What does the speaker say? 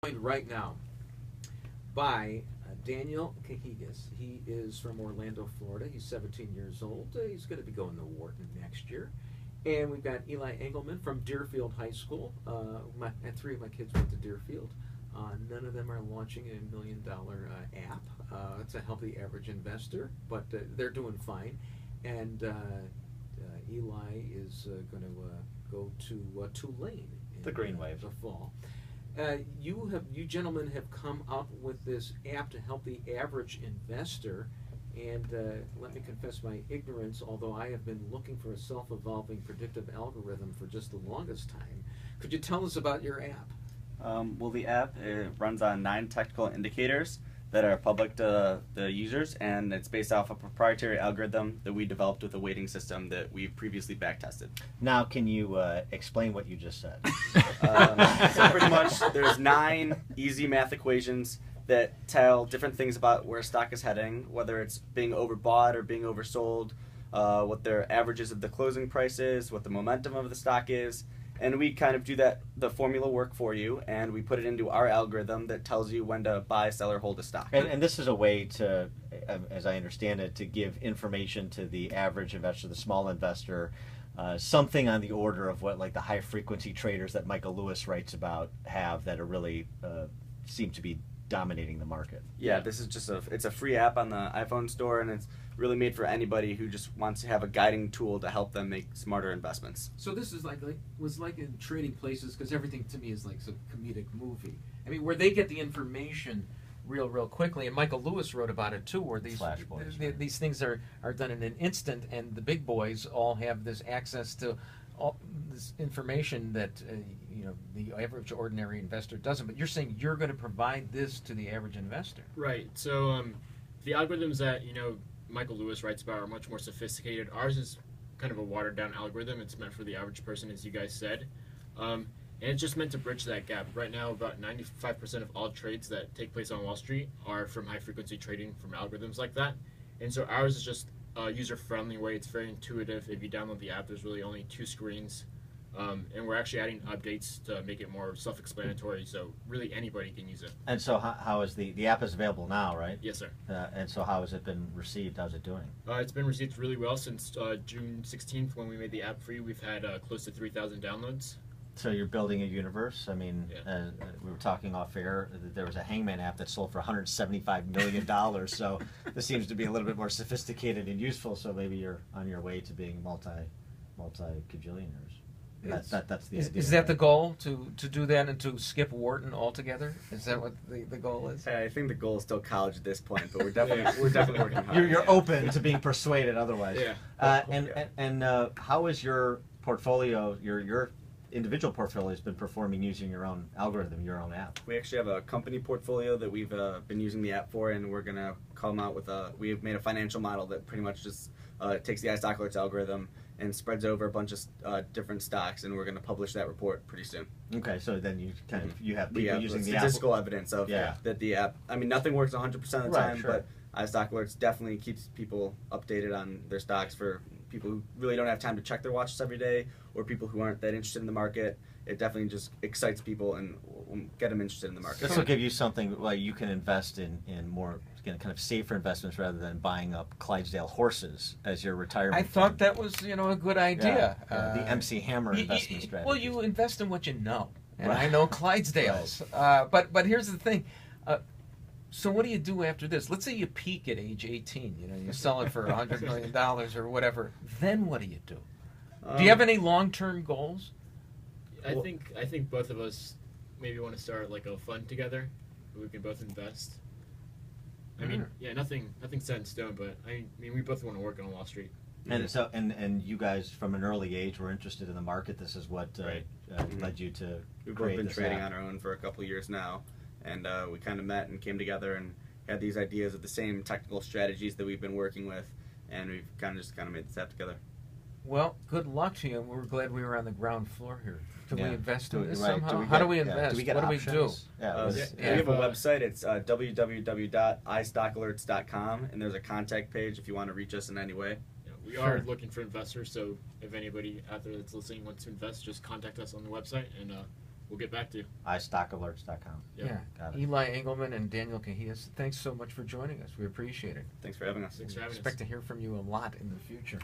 Joined right now by Daniel Cajigas. He is from Orlando, Florida. He's 17 years old. He's going to be going to Wharton next year. And we've got Eli Engelman from Deerfield High School. Three of my kids went to Deerfield. None of them are launching a $1 million app. It's a healthy average investor, but they're doing fine. And Eli is going to go to Tulane in the Green Wave the fall. You gentlemen have come up with this app to help the average investor, and let me confess my ignorance, although I have been looking for a self-evolving predictive algorithm for just the longest time. Could you tell us about your app? Well, the app runs on 9 technical indicators that are public to the users, and it's based off a proprietary algorithm that we developed with a weighting system that we've previously back-tested. Now, can you explain what you just said? So pretty much, there's 9 easy math equations that tell different things about where stock is heading, whether it's being overbought or being oversold, what their averages of the closing price is, what the momentum of the stock is. And we kind of do the formula work for you, and we put it into our algorithm that tells you when to buy, sell, or hold a stock. And this is a way to, as I understand it, to give information to the average investor, the small investor, something on the order of what like the high frequency traders that Michael Lewis writes about have that are really seem to be dominating the market. Yeah, this is just it's a free app on the iPhone store, and it's really made for anybody who just wants to have a guiding tool to help them make smarter investments. So this is was like in Trading Places, because everything to me is like some comedic movie. I mean, where they get the information real quickly, and Michael Lewis wrote about it too, where these things are done in an instant, and the big boys all have this access to all this information that the average ordinary investor doesn't. But you're saying you're going to provide this to the average investor, right? So the algorithms that Michael Lewis writes about are much more sophisticated. Ours is kind of a watered down algorithm. It's meant for the average person, as you guys said, and it's just meant to bridge that gap. Right now, about 95% of all trades that take place on Wall Street are from high frequency trading from algorithms like that, and so ours is just a user-friendly way. It's very intuitive. If you download the app, there's really only 2 screens, and we're actually adding updates to make it more self-explanatory, so really anybody can use it. And so how is the app is available now, right? Yes, sir. And so how has it been received? How's it doing? It's been received really well since June 16th when we made the app free. We've had close to 3,000 downloads. So you're building a universe. I mean, yeah. We were talking off air. There was a Hangman app that sold for $175 million. So this seems to be a little bit more sophisticated and useful. So maybe you're on your way to being multi-cajillionaires. That's the idea. Is that the goal, to do that and to skip Wharton altogether? Is that what the goal is? I think the goal is still college at this point, but we're definitely working hard. You're open to being persuaded otherwise. Yeah. And how is your portfolio, your individual portfolio has been performing using your own algorithm, your own app? We actually have a company portfolio that we've been using the app for, and we're going to come out with we've made a financial model that pretty much just takes the iStockAlerts algorithm and spreads over a bunch of different stocks, and we're going to publish that report pretty soon. Okay, so then you you have people using the app. Statistical evidence of that the app, I mean, nothing works 100% of the time, but iStockAlerts definitely keeps people updated on their stocks for people who really don't have time to check their watches every day, or people who aren't that interested in the market. It definitely just excites people and will get them interested in the market. This will give you something like you can invest in more kind of safer investments rather than buying up Clydesdale horses as your retirement I thought that was a good idea. The MC Hammer investment strategy. Well, you invest in what you know, and I know Clydesdales. But here's the thing. So what do you do after this? Let's say you peak at age 18. You sell it for $100 million or whatever. Then what do you do? Do you have any long-term goals? I think both of us maybe want to start like a fund together where we can both invest. I mean, nothing set in stone, but I mean, we both want to work on Wall Street. And so, and you guys from an early age were interested in the market. This is what led you to We've create both been this trading app. on our own for a couple of years now, and we kind of met and came together and had these ideas of the same technical strategies that we've been working with, and we've kind of made this app together. Well, good luck to you. We're glad we were on the ground floor here. Can we invest in this right. somehow? How do we invest? Do we get what options? do we do? We have a website. It's www.istockalerts.com, and there's a contact page if you want to reach us in any way. We are looking for investors, so if anybody out there that's listening wants to invest, just contact us on the website, and we'll get back to you. iStockAlerts.com. Yep. Yeah. Got it. Eli Engelman and Daniel Cajigas, thanks so much for joining us. We appreciate it. Thanks for having us. Thanks for having us. Expect to hear from you a lot in the future.